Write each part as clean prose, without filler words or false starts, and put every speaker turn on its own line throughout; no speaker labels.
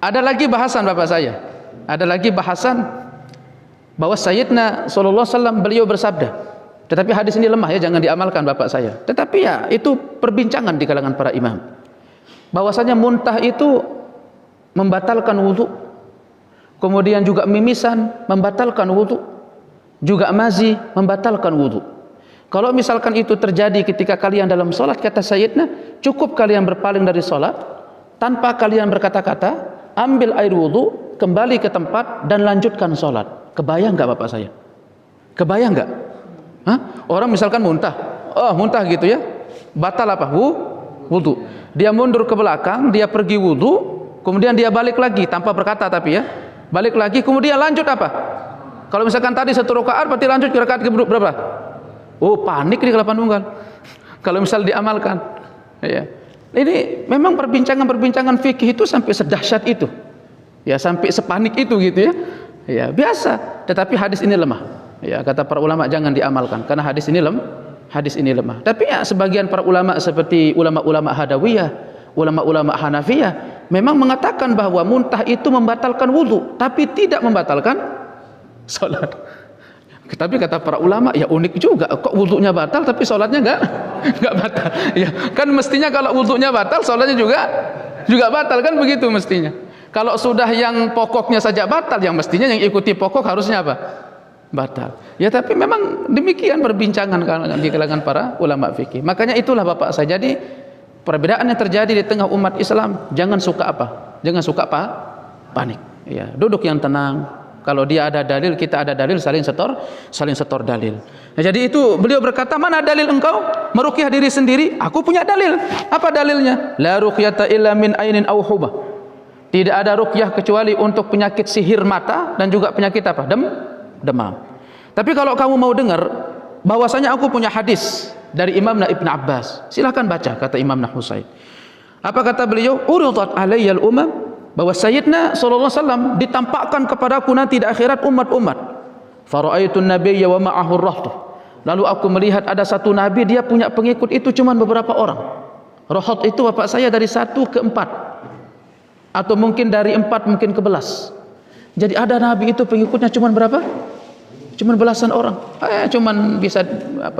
Ada lagi bahasan bapak saya. Ada lagi bahasan bahwa Sayyidina sallallahu alaihi wasallam beliau bersabda. Tetapi hadis ini lemah ya, jangan diamalkan bapak saya. Tetapi ya itu perbincangan di kalangan para imam. Bahwasanya muntah itu membatalkan wudu. Kemudian juga mimisan membatalkan wudu. Juga mazi membatalkan wudu. Kalau misalkan itu terjadi ketika kalian dalam sholat, kata Sayyidina, cukup kalian berpaling dari sholat tanpa kalian berkata-kata, ambil air wudu, kembali ke tempat dan lanjutkan sholat. Kebayang nggak bapak saya? Kebayang nggak? Hah? Orang misalkan muntah, muntah gitu ya, batal apa? Wudu. Dia mundur ke belakang, dia pergi wudu, kemudian dia balik lagi tanpa berkata tapi ya, balik lagi, kemudian lanjut apa? Kalau misalkan tadi 1 rakaat, berarti lanjut ke rakaat ke berapa? Panik nih kalau tunggal. Kalau misal diamalkan, ya. Ini memang perbincangan fikih itu sampai sedahsyat itu, ya, sampai sepanik itu gitu ya. Ya biasa. Tetapi hadis ini lemah. Ya kata para ulama jangan diamalkan karena hadis ini lemah. Tapi ya sebagian para ulama seperti ulama-ulama Hadawiyah, ulama-ulama Hanafiyah memang mengatakan bahwa muntah itu membatalkan wudu, tapi tidak membatalkan salat. Tapi kata para ulama ya unik juga, kok wudunya batal tapi sholatnya enggak batal. Ya kan mestinya kalau wudunya batal sholatnya juga batal kan begitu mestinya. Kalau sudah yang pokoknya saja batal, yang mestinya yang ikuti pokok harusnya apa? Batal. Ya tapi memang demikian perbincangan di kalangan para ulama fikih. Makanya itulah bapak saya. Jadi perbedaan yang terjadi di tengah umat Islam jangan suka apa? Jangan suka apa? Panik. Ya, duduk yang tenang. Kalau dia ada dalil, kita ada dalil, saling setor dalil. Nah, jadi itu beliau berkata, mana dalil engkau meruqyah diri sendiri? Aku punya dalil. Apa dalilnya? La ruqyata illa min ainin aw hubah. Tidak ada ruqyah kecuali untuk penyakit sihir mata dan juga penyakit apa? Demam. Tapi kalau kamu mau dengar bahwasanya aku punya hadis dari Imam Ibn Abbas, silahkan baca, kata Imam Husain. Apa kata beliau? Uridat alayyal umam, bahwa Sayyidina sallallahu alaihi wasallam ditampakkan kepadaku nanti di akhirat umat-umat. Fara'aitun nabiyya wa ma'ahu rahtu. Lalu aku melihat ada satu nabi, dia punya pengikut itu cuma beberapa orang. Rahat itu bapak saya dari 1 ke 4. Atau mungkin dari 4 mungkin ke 11. Jadi ada nabi itu pengikutnya cuma berapa? Cuma belasan orang. Cuman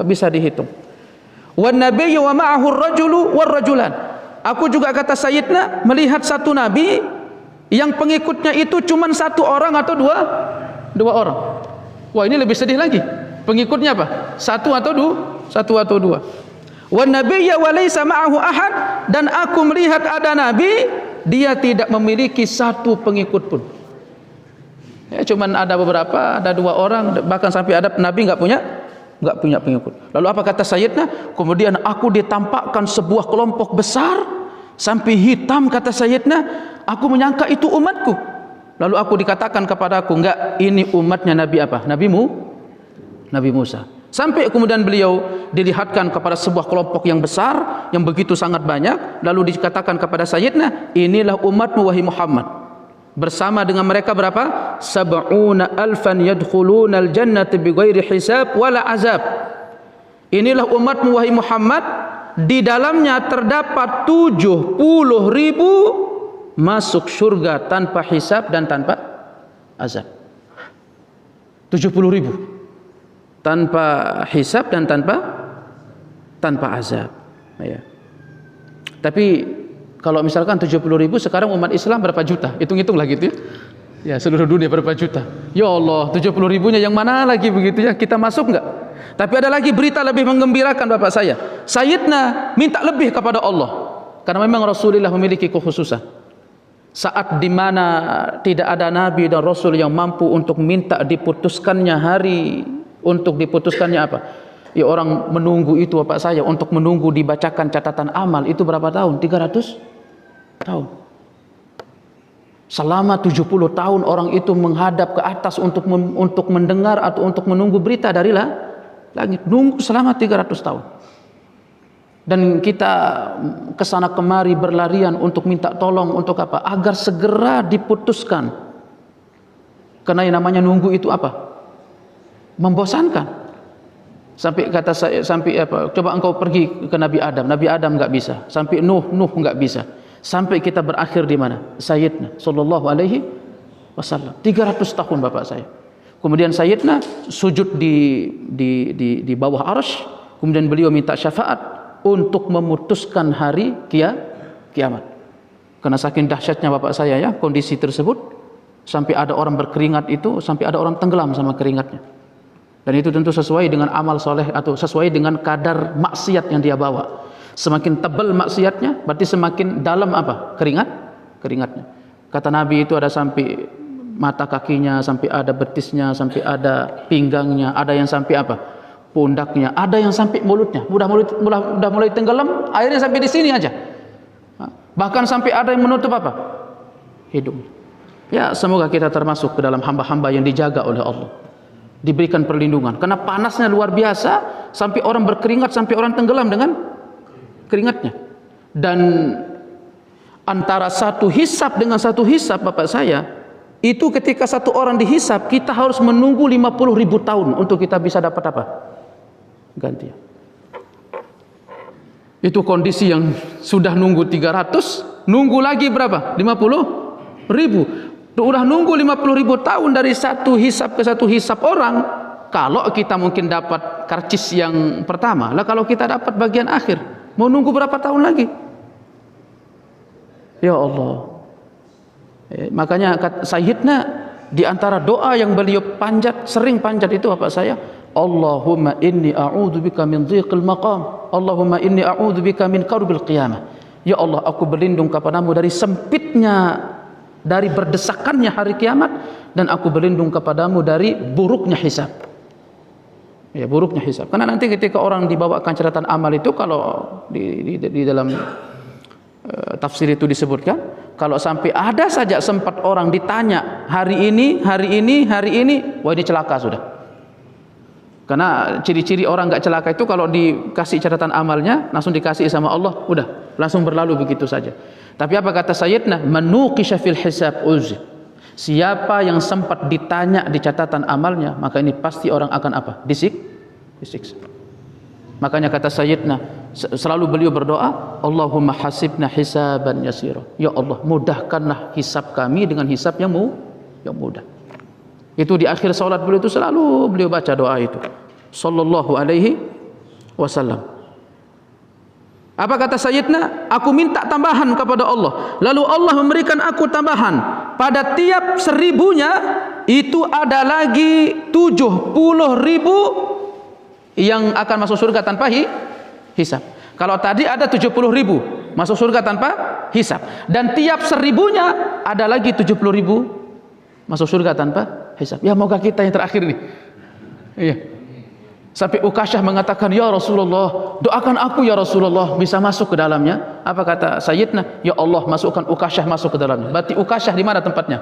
bisa dihitung. Wan nabiyyu wa ma'ahu ar-rajulu war-rajulan. Aku juga kata Sayyidina melihat satu nabi yang pengikutnya itu cuma 1 orang atau dua orang. Wah ini lebih sedih lagi. Pengikutnya apa? 1 atau 2. Wan nabiyya wa laysa ma'ahu ahad, dan aku melihat ada nabi dia tidak memiliki 1 pengikut pun. Ya cuman ada beberapa, ada 2 orang, bahkan sampai ada nabi enggak punya pengikut. Lalu apa kata Sayyidina? Kemudian aku ditampakkan sebuah kelompok besar sampai hitam, kata Sayyidina. Aku menyangka itu umatku. Lalu aku dikatakan kepadaku, enggak, ini umatnya Nabi apa? Nabi Musa. Sampai kemudian beliau dilihatkan kepada sebuah kelompok yang besar, yang begitu sangat banyak. Lalu dikatakan kepada Sayyidina, inilah umatmu wahai Muhammad. Bersama dengan mereka berapa? 70,000 yadkhuluna al-jannata bighairi hisab wala azab. Inilah umatmu wahai Muhammad, di dalamnya terdapat 70,000 masuk surga tanpa hisab dan tanpa azab. 70,000 tanpa hisab dan tanpa azab. Ya. Tapi kalau misalkan 70,000, sekarang umat Islam berapa juta? Hitung-hitung lah gitu ya. Ya seluruh dunia berapa juta? Ya Allah, 70,000-nya yang mana lagi begitu ya? Kita masuk enggak? Tapi ada lagi berita lebih menggembirakan bapak saya. Sayyidina minta lebih kepada Allah. Karena memang Rasulullah memiliki kekhususan. Saat dimana tidak ada Nabi dan Rasul yang mampu untuk minta diputuskannya hari, untuk diputuskannya apa? Ya orang menunggu itu bapak saya, untuk menunggu dibacakan catatan amal itu berapa tahun? 300 tahun. Selama 70 tahun orang itu menghadap ke atas untuk mendengar atau untuk menunggu berita dari langit. Nunggu selama 300 tahun. Dan kita kesana kemari berlarian untuk minta tolong untuk apa? Agar segera diputuskan. Karena yang namanya nunggu itu apa? Membosankan. Sampai kata saya, sampai apa? Coba engkau pergi ke Nabi Adam. Nabi Adam enggak bisa. Sampai Nuh enggak bisa. sampai kita berakhir di mana? Sayyidina sallallahu alaihi wasallam. 300 tahun bapak saya. Kemudian Sayyidina sujud di bawah arsy, kemudian beliau minta syafaat untuk memutuskan hari kiamat. Karena saking dahsyatnya bapak saya ya kondisi tersebut, sampai ada orang berkeringat itu, sampai ada orang tenggelam sama keringatnya. Dan itu tentu sesuai dengan amal soleh atau sesuai dengan kadar maksiat yang dia bawa. Semakin tebal maksiatnya, berarti semakin dalam apa? Keringatnya. Kata Nabi itu ada sampai mata kakinya, sampai ada betisnya, sampai ada pinggangnya, ada yang sampai apa? Pundaknya, ada yang sampai mulutnya. Udah mulai tenggelam, airnya sampai di sini aja. Bahkan sampai ada yang menutup apa? Hidung. Ya, semoga kita termasuk ke dalam hamba-hamba yang dijaga oleh Allah, diberikan perlindungan. Karena panasnya luar biasa, sampai orang berkeringat, sampai orang tenggelam dengan keringatnya. Dan antara satu hisab dengan satu hisab bapak saya, itu ketika satu orang dihisab, kita harus menunggu 50.000 tahun untuk kita bisa dapat apa? Gantian. Itu kondisi yang sudah nunggu 300, nunggu lagi berapa? 50.000. Udah nunggu 50.000 tahun dari satu hisab ke satu hisab orang. Kalau kita mungkin dapat karcis yang pertama, lah kalau kita dapat bagian akhir, mau nunggu berapa tahun lagi? Ya Allah. Makanya Sayyidina di antara doa yang beliau panjat, sering panjat itu apa saya? Allahumma inni a'udzubika min dhiqil maqam. Allahumma inni a'udzubika min qarbil qiyamah. Ya Allah, aku berlindung kepadamu dari sempitnya, dari berdesakannya hari kiamat, dan aku berlindung kepadamu dari buruknya hisab. Ya, buruknya hisab. Karena nanti ketika orang dibawakan catatan amal itu, kalau di dalam tafsir itu disebutkan, kalau sampai ada saja sempat orang ditanya hari ini, wah ini celaka sudah. Karena ciri-ciri orang enggak celaka itu kalau dikasih catatan amalnya, langsung dikasih sama Allah, udah langsung berlalu begitu saja. Tapi apa kata Sayyidina? Manuqisha fil hisab uzib. Siapa yang sempat ditanya di catatan amalnya, maka ini pasti orang akan apa? Disiksa. Makanya kata Sayyidina, selalu beliau berdoa, Allahumma hasibna hisaban yasira. Ya Allah, mudahkanlah hisab kami dengan hisab yang mudah. Itu di akhir salat beliau itu selalu beliau baca doa itu. Sallallahu alaihi wasallam. Apa kata Sayyidina? Aku minta tambahan kepada Allah. Lalu Allah memberikan aku tambahan. Pada tiap 1000-nya itu ada lagi 70.000 yang akan masuk surga tanpa hisab. Kalau tadi ada 70.000 masuk surga tanpa hisab, dan tiap 1000-nya ada lagi 70.000 masuk surga tanpa hisab. Ya, moga kita yang terakhir nih. Iya. Sampai Ukasyah mengatakan, ya Rasulullah, doakan aku ya Rasulullah bisa masuk ke dalamnya. Apa kata Sayyidina? Ya Allah, masukkan Ukasyah masuk ke dalamnya. Berarti Ukasyah di mana tempatnya?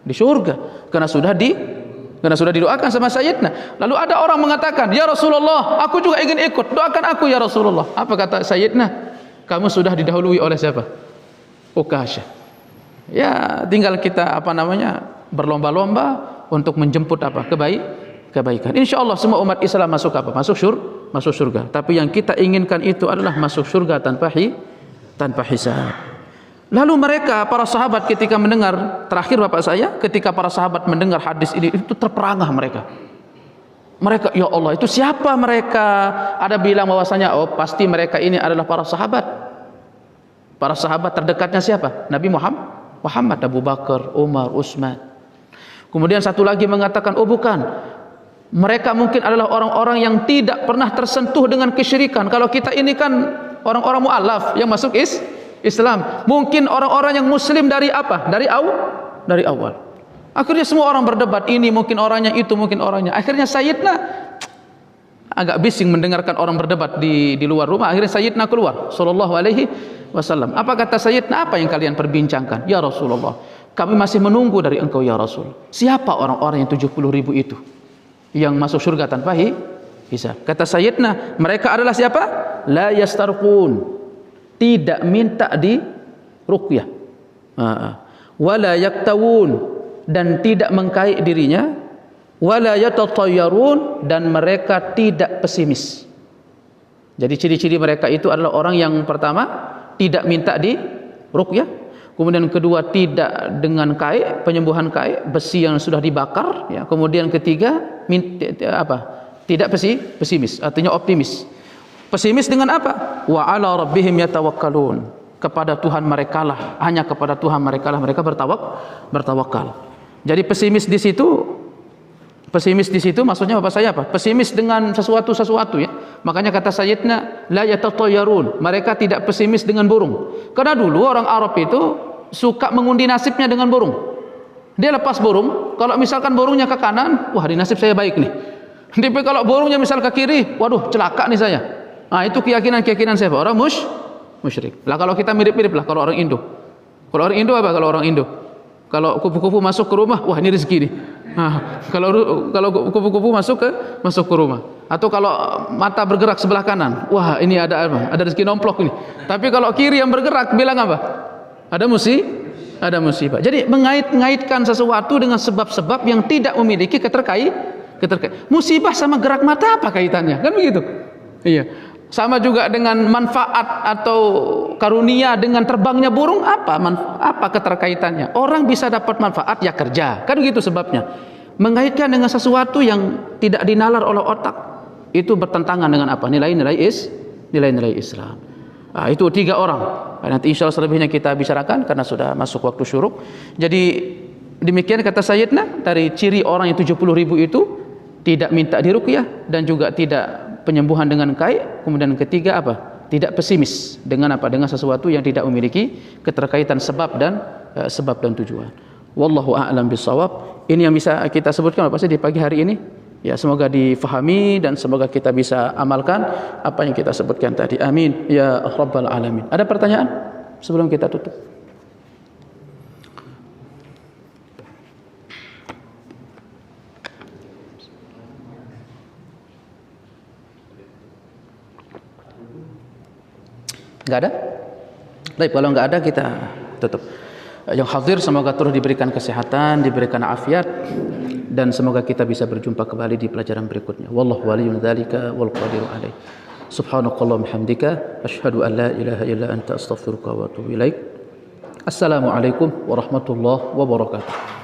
Di surga. Karena sudah didoakan sama Sayyidina. Lalu ada orang mengatakan, ya Rasulullah, aku juga ingin ikut, doakan aku ya Rasulullah. Apa kata Sayyidina? Kamu sudah didahului oleh siapa? Ukasyah. Ya, tinggal kita berlomba-lomba untuk menjemput apa? Kebaikan. Insyaallah semua umat Islam masuk apa? Masuk surga. Tapi yang kita inginkan itu adalah masuk surga tanpa hisab. Lalu mereka, para sahabat ketika mendengar, terakhir bapak saya, ketika para sahabat mendengar hadis ini, itu terperangah mereka. Mereka, ya Allah, itu siapa mereka? Ada bilang bahwasanya, oh pasti mereka ini adalah para sahabat. Para sahabat terdekatnya siapa? Nabi Muhammad, Abu Bakar, Umar, Utsman. Kemudian satu lagi mengatakan, oh bukan, mereka mungkin adalah orang-orang yang tidak pernah tersentuh dengan kesyirikan. Kalau kita ini kan orang-orang mu'alaf yang masuk Islam. Mungkin orang-orang yang muslim dari apa? Dari awal. Akhirnya semua orang berdebat, ini mungkin orangnya, itu mungkin orangnya. Akhirnya Sayyidina agak bising mendengarkan orang berdebat di luar rumah. Akhirnya Sayyidina keluar sallallahu alaihi wasallam. Apa kata Sayyidina? Apa yang kalian perbincangkan? Ya Rasulullah, kami masih menunggu dari engkau ya Rasul. Siapa orang-orang yang 70.000 itu yang masuk surga tanpa hisab? Kata Sayyidina, mereka adalah siapa? La yastarqun, tidak minta di ruqyah, wala yaktawun, dan tidak mengkait dirinya, wala yatatayyarun, dan mereka tidak pesimis. Jadi ciri-ciri mereka itu adalah orang yang pertama tidak minta di ruqyah. Kemudian kedua, tidak dengan kai, penyembuhan kai, besi yang sudah dibakar, ya. Kemudian ketiga, tidak pesimis, artinya optimis. Pesimis dengan apa? Wa 'ala rabbihim yatawakkalun. Kepada Tuhan mereka lah, hanya kepada Tuhan mereka lah mereka bertawakal. Jadi pesimis di situ maksudnya Bapak saya apa? Pesimis dengan sesuatu ya. Makanya kata Sayyidina, la yatatayyarun. Mereka tidak pesimis dengan burung. Karena dulu orang Arab itu suka mengundi nasibnya dengan burung. Dia lepas burung, kalau misalkan burungnya ke kanan, wah, di nasib saya baik nih. Tapi kalau burungnya misal ke kiri, waduh, celaka nih saya. Nah, itu keyakinan siapa? Orang musyrik. Lah kalau kita mirip-mirip lah kalau orang Indo. Kalau orang Indo apa kalau orang Indo? Kalau kupu-kupu masuk ke rumah, wah, ini rezeki nih. Nah, kalau kupu-kupu masuk ke rumah. Atau kalau mata bergerak sebelah kanan, wah, ini ada apa? Ada rezeki nomplok ini. Tapi kalau kiri yang bergerak bilang apa? Ada musibah. Jadi mengait-ngaitkan sesuatu dengan sebab-sebab yang tidak memiliki keterkait. Musibah sama gerak mata apa kaitannya? Kan begitu. Iya. Sama juga dengan manfaat atau karunia dengan terbangnya burung, apa keterkaitannya? Orang bisa dapat manfaat ya kerja, kan gitu sebabnya. Mengaitkan dengan sesuatu yang tidak dinalar oleh otak, itu bertentangan dengan apa? Nilai-nilai Islam. Nah, itu 3 orang. Nanti insya Allah selebihnya kita bicarakan karena sudah masuk waktu syuruk. Jadi demikian kata Sayyidina, dari ciri orang yang 70.000 itu tidak minta diruqyah dan juga tidak penyembuhan dengan kai. Kemudian ketiga apa? Tidak pesimis dengan apa? Dengan sesuatu yang tidak memiliki keterkaitan sebab dan tujuan. Wallahu a'lam bishawab. Ini yang bisa kita sebutkan Bapak di pagi hari ini. Ya, semoga difahami dan semoga kita bisa amalkan apa yang kita sebutkan tadi. Amin ya rabbal alamin. Ada pertanyaan sebelum kita tutup? Enggak ada? Baik, kalau enggak ada kita tutup. Yang hadir semoga terus diberikan kesehatan, diberikan afiat, dan semoga kita bisa berjumpa kembali di pelajaran berikutnya. Wallahu waliyun dzalika wal qadiru alaih. Subhanakallahumma hamdika asyhadu an la ilaha illa anta astaghfiruka wa atubu ilaik. Assalamualaikum warahmatullahi wabarakatuh.